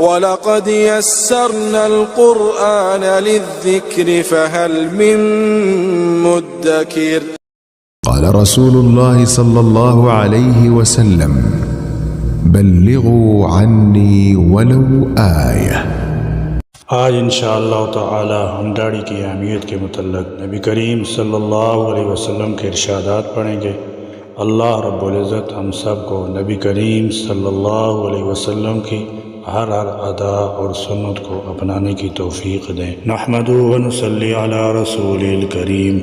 وَلَقَدْ يَسَّرْنَا الْقُرْآنَ لِلذِّكْرِ فَهَلْ مِن مُّدَّكِرٍ قال رسول الله صلى الله عليه وسلم بلغوا عني ولو آية۔ آج انشاءاللہ تعالی ہم داڑھی کی اہمیت کے متعلق نبی کریم صلی اللہ علیہ وسلم کے ارشادات پڑھیں گے۔ اللہ رب العزت ہم سب کو نبی کریم صلی اللہ علیہ وسلم کی ہر ادا اور سنت کو اپنانے کی توفیق دیں۔ نحمدہ و نصلی علی رسول الکریم۔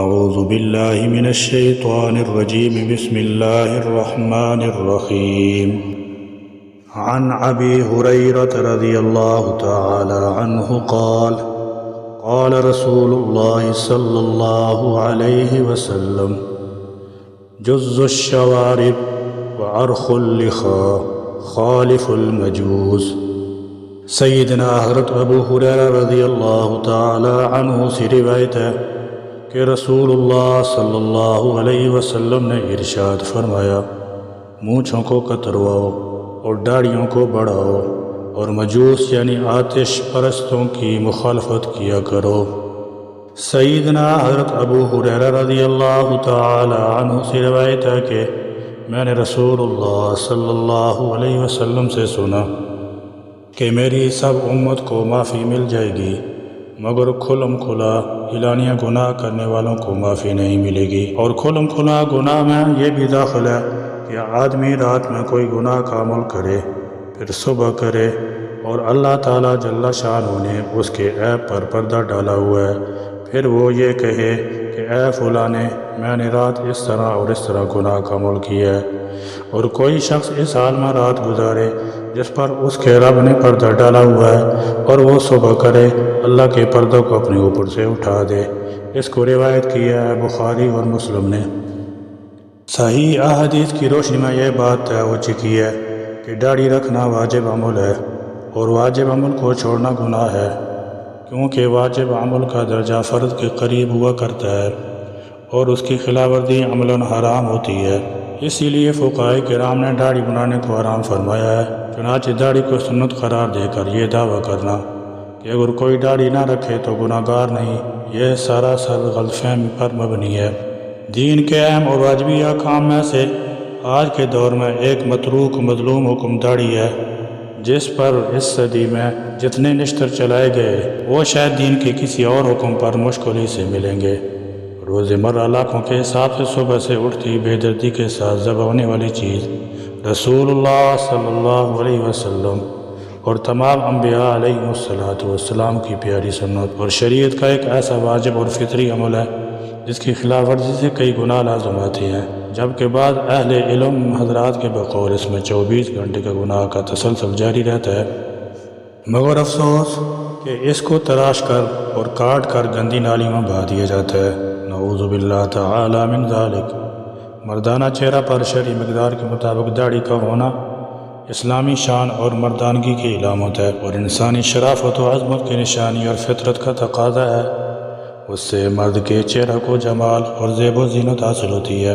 اعوذ باللہ من الشیطان الرجیم، بسم اللہ الرحمن الرحیم۔ عن ابی ہریرۃ رضی اللہ تعالی عنہ قال قال رسول اللہ صلی اللہ علیہ وسلم جز الشوارب وعرخ اللخاء خالف المجوز۔ سیدنا حضرت ابو ہریرہ رضی اللہ تعالی عنہ سے روایت ہے کہ رسول اللہ صلی اللہ علیہ وسلم نے ارشاد فرمایا، مونچھوں کو کترواؤ اور داڑھیوں کو بڑھاؤ اور مجوس یعنی آتش پرستوں کی مخالفت کیا کرو۔ سیدنا حضرت ابو ہریرہ رضی اللہ تعالی عنہ سے روایت ہے کہ میں نے رسول اللہ صلی اللہ علیہ وسلم سے سنا کہ میری سب امت کو معافی مل جائے گی مگر کھلم کھلا اعلانیہ گناہ کرنے والوں کو معافی نہیں ملے گی۔ اور کھلم کھلا گناہ میں یہ بھی داخل ہے کہ آدمی رات میں کوئی گناہ کا عمل کرے پھر صبح کرے اور اللہ تعالیٰ جل شانہ نے اس کے عیب پر پردہ ڈالا ہوا ہے، پھر وہ یہ کہے کہ اے فلاں میں نے رات اس طرح اور اس طرح گناہ کا عمل کیا ہے، اور کوئی شخص اس حال میں رات گزارے جس پر اس کے رب نے پردہ ڈالا ہوا ہے اور وہ صبح کرے اللہ کے پردوں کو اپنے اوپر سے اٹھا دے۔ اس کو روایت کیا ہے بخاری اور مسلم نے۔ صحیح احادیث کی روشنی میں یہ بات طے ہو چکی ہے کہ داڑھی رکھنا واجب عمل ہے اور واجب عمل کو چھوڑنا گناہ ہے، کیونکہ واجب عمل کا درجہ فرض کے قریب ہوا کرتا ہے اور اس کی خلاف ورزی عملاً حرام ہوتی ہے۔ اسی لیے فقہاء کرام نے داڑھی بنانے کو حرام فرمایا ہے۔ چنانچہ داڑھی کو سنت قرار دے کر یہ دعویٰ کرنا کہ اگر کوئی داڑھی نہ رکھے تو گناہ گار نہیں، یہ سراسر غلط فہمی پر مبنی ہے۔ دین کے اہم اور واجبی احکام میں سے آج کے دور میں ایک متروک مظلوم حکم داڑھی ہے، جس پر اس صدی میں جتنے نشتر چلائے گئے وہ شاید دین کے کسی اور حکم پر مشکل ہی سے ملیں گے۔ روز مرہ لاکھوں کے حساب سے صبح سے اٹھتی بے دردی کے ساتھ ذبح ہونے والی چیز رسول اللہ صلی اللہ علیہ وسلم اور تمام انبیاء علیہ السلام کی پیاری سنت اور شریعت کا ایک ایسا واجب اور فطری عمل ہے جس کی خلاف ورزی سے کئی گناہ لازم آتے ہیں، جبکہ بعض اہل علم حضرات کے بقول اس میں 24 گھنٹے کا گناہ کا تسلسل جاری رہتا ہے، مگر افسوس کہ اس کو تراش کر اور کاٹ کر گندی نالی میں بہا دیا جاتا ہے۔ نعوذ باللہ تعالی من ذالک۔ مردانہ چہرہ پر شرعی مقدار کے مطابق داڑھی کا ہونا اسلامی شان اور مردانگی کی علامت ہے اور انسانی شرافت و عظمت کی نشانی اور فطرت کا تقاضا ہے۔ اس سے مرد کے چہرہ کو جمال اور زیب و زینت حاصل ہوتی ہے۔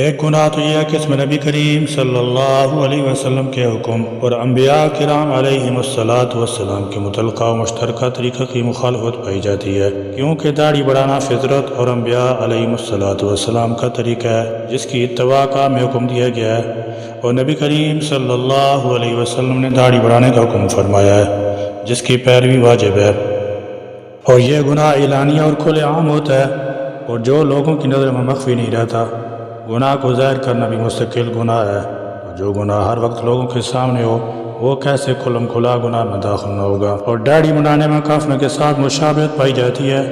ایک گناہ تو یہ ہے کہ اس میں نبی کریم صلی اللہ علیہ وسلم کے حکم اور انبیاء کرام علیہم السلام کے متعلقہ و مشترکہ طریقہ کی مخالفت پائی جاتی ہے، کیونکہ داڑھی بڑھانا فطرت اور انبیاء علیہم السلام کا طریقہ ہے جس کی اتباع کا ہمیں حکم دیا گیا ہے، اور نبی کریم صلی اللہ علیہ وسلم نے داڑھی بڑھانے کا حکم فرمایا ہے جس کی پیروی واجب ہے، اور یہ گناہ اعلانیہ اور کھلے عام ہوتا ہے اور جو لوگوں کی نظر میں مخفی نہیں رہتا۔ گناہ کو ظاہر کرنا بھی مستقل گناہ ہے، اور جو گناہ ہر وقت لوگوں کے سامنے ہو وہ کیسے کھلم کھلا گناہ میں داخل نہ ہوگا۔ اور داڑھی بنانے میں کافروں کے ساتھ مشابہت پائی جاتی ہے،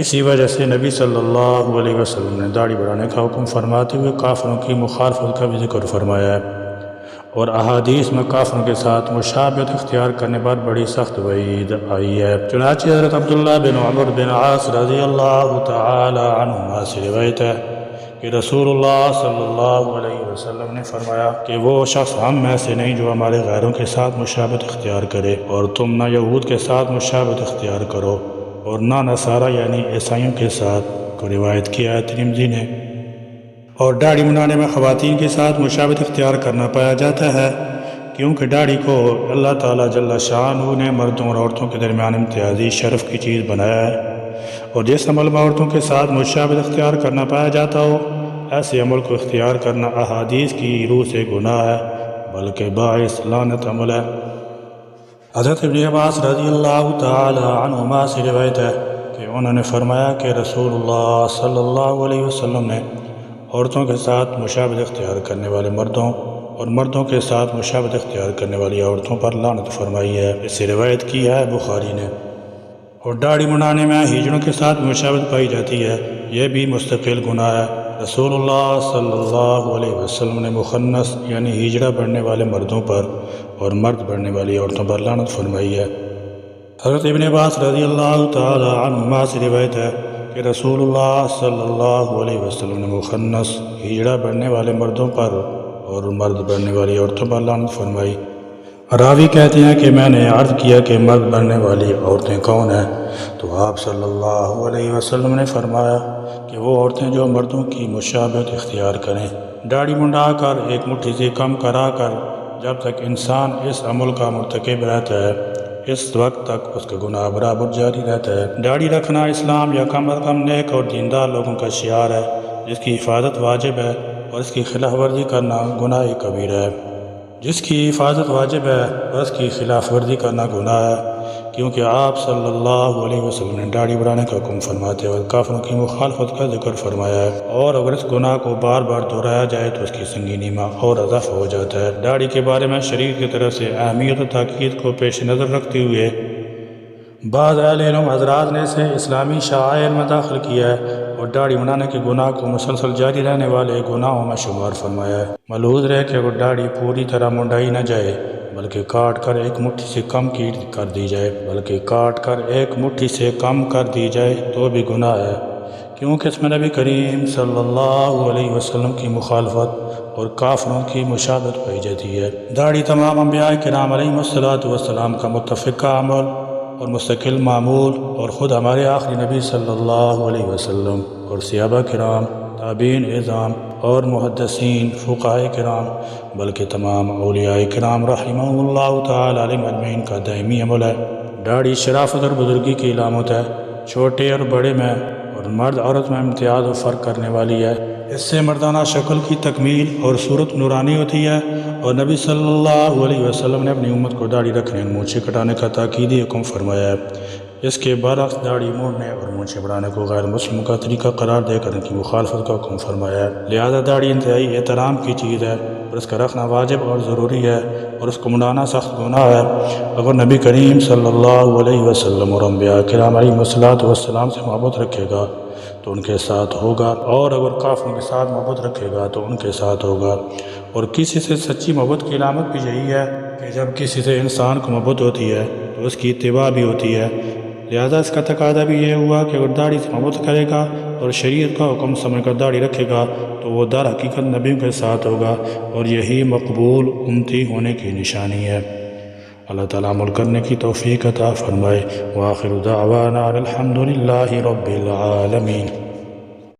اسی وجہ سے نبی صلی اللہ علیہ وسلم نے داڑھی بڑھانے کا حکم فرماتے ہوئے کافروں کی مخالفت کا بھی ذکر فرمایا ہے، اور احادیث میں کافروں کے ساتھ مشابہت اختیار کرنے پر بڑی سخت وعید آئی ہے۔ چنانچہ حضرت عبداللہ بن عمرو بن عاص رضی اللہ تعالی عنہما سے روایت ہے کہ رسول اللہ صلی اللہ علیہ وسلم نے فرمایا کہ وہ شخص ہم میں سے نہیں جو ہمارے غیروں کے ساتھ مشابہت اختیار کرے، اور تم نہ یہود کے ساتھ مشابہت اختیار کرو اور نہ نصارہ یعنی عیسائیوں کے ساتھ، کو روایت کیا ہے ترمذی نے۔ اور داڑھی منانے میں خواتین کے ساتھ مشابہت اختیار کرنا پایا جاتا ہے کیونکہ داڑھی کو اللہ تعالیٰ جل شانہ نے مردوں اور عورتوں کے درمیان امتیازی شرف کی چیز بنایا ہے، اور جس عمل میں عورتوں کے ساتھ مشابہت اختیار کرنا پایا جاتا ہو، ایسے عمل کو اختیار کرنا احادیث کی روح سے گناہ ہے، بلکہ باعث لعنت عمل ہے۔ حضرت ابن عباس رضی اللہ تعالی عنہما سے روایت ہے کہ انہوں نے فرمایا کہ رسول اللہ صلی اللہ علیہ وسلم نے عورتوں کے ساتھ مشابہت اختیار کرنے والے مردوں اور مردوں کے ساتھ مشابہت اختیار کرنے والی عورتوں پر لعنت فرمائی ہے۔ اس سے روایت کی ہے بخاری نے۔ اور داڑھی منڈانے میں ہجڑوں کے ساتھ مشابہت پائی جاتی ہے، یہ بھی مستقل گناہ ہے۔ رسول اللہ صلی اللہ علیہ وسلم نے مخنث یعنی ہجڑا بڑھنے والے مردوں پر اور مرد بڑھنے والی عورتوں پر لعنت فرمائی ہے۔ حضرت ابن عباس رضی اللہ تعالی عنہما سے روایت ہے کہ رسول اللہ صلی اللہ علیہ وسلم نے مخنث ہجڑا بڑھنے والے مردوں پر اور مرد بڑھنے والی عورتوں پر لعنت فرمائی۔ راوی کہتے ہیں کہ میں نے عرض کیا کہ مرد بڑھنے والی عورتیں کون ہیں؟ تو آپ صلی اللہ علیہ وسلم نے فرمایا کہ وہ عورتیں جو مردوں کی مشابہت اختیار کریں، داڑھی منڈا کر ایک مٹھی سے کم کرا کر جب تک انسان اس عمل کا مرتکب رہتا ہے، اس وقت تک اس کا گناہ برابر جاری رہتا ہے۔ داڑھی رکھنا اسلام یا کم از کم نیک اور دیندار لوگوں کا شعار ہے، جس کی حفاظت واجب ہے، اور اس کی خلاف ورزی کرنا گناہ کبیرہ ہے۔ جس کی حفاظت واجب ہے اور اس کی خلاف ورزی کرنا گناہ ہے، کیونکہ آپ صلی اللہ علیہ وسلم نے داڑھی بڑھانے کا حکم فرماتے ہوئے کافروں کی مخالفت کا ذکر فرمایا ہے، اور اگر اس گناہ کو بار بار دہرایا جائے تو اس کی سنگینی میں اور اضافہ ہو جاتا ہے۔ داڑھی کے بارے میں شریعت کی طرف سے اہمیت و تاکید کو پیش نظر رکھتے ہوئے بعض اہل علم حضرات نے اسے اسلامی شعائر میں داخل کیا ہے اور داڑھی منڈانے کے گناہ کو مسلسل جاری رہنے والے گناہوں میں شمار فرمایا ہے۔ ملحوظ رہے کہ اگر داڑھی پوری طرح منڈائی نہ جائے بلکہ کاٹ کر ایک مٹھی سے کم کر دی جائے تو بھی گناہ ہے، کیونکہ اس میں نبی کریم صلی اللہ علیہ وسلم کی مخالفت اور کافروں کی مشابہت پائی جاتی ہے۔ داڑھی تمام انبیاء کرام علیہ السلام کا متفقہ عمل اور مستقل معمول، اور خود ہمارے آخری نبی صلی اللہ علیہ وسلم اور صحابہ کرام، تابعین اعظام اور محدثین، فقہاء کرام، بلکہ تمام اولیاء کرام رحمہم اللہ تعالی علیہم اجمعین کا دائمی عمل ہے۔ داڑھی شرافت اور بزرگی کی علامت ہے، چھوٹے اور بڑے میں اور مرد عورت میں امتیاز و فرق کرنے والی ہے۔ اس سے مردانہ شکل کی تکمیل اور صورت نورانی ہوتی ہے، اور نبی صلی اللہ علیہ وسلم نے اپنی امت کو داڑھی رکھنے اور مونچھیں کٹانے کا تاکیدی حکم فرمایا ہے۔ اس کے برعکس داڑھی موڑنے اور مونچھیں بڑھانے کو غیر مسلم کا طریقہ قرار دے کر ان کی مخالفت کا حکم فرمایا ہے۔ لہذا داڑھی انتہائی احترام کی چیز ہے، اور اس کا رکھنا واجب اور ضروری ہے، اور اس کو منڈانا سخت گناہ ہے۔ اگر نبی کریم صلی اللہ علیہ وسلم اور انبیاء کرام علیہ السلام سے محبت رکھے گا تو ان کے ساتھ ہوگا، اور اگر کافروں کے ساتھ محبت رکھے گا تو ان کے ساتھ ہوگا۔ اور کسی سے سچی محبت کی علامت بھی یہی ہے کہ جب کسی سے انسان کو محبت ہوتی ہے تو اس کی اتباع بھی ہوتی ہے۔ لہذا اس کا تقاضا بھی یہ ہوا کہ اگر داڑھی سے محبت کرے گا اور شریعت کا حکم سمجھ کر داڑھی رکھے گا تو وہ در حقیقت نبیوں کے ساتھ ہوگا، اور یہی مقبول امتی ہونے کی نشانی ہے۔ اللہ تعالیٰ عمل کرنے کی توفیق عطا فرمائے۔ وآخر دعوانا الحمد للہ رب العالمین۔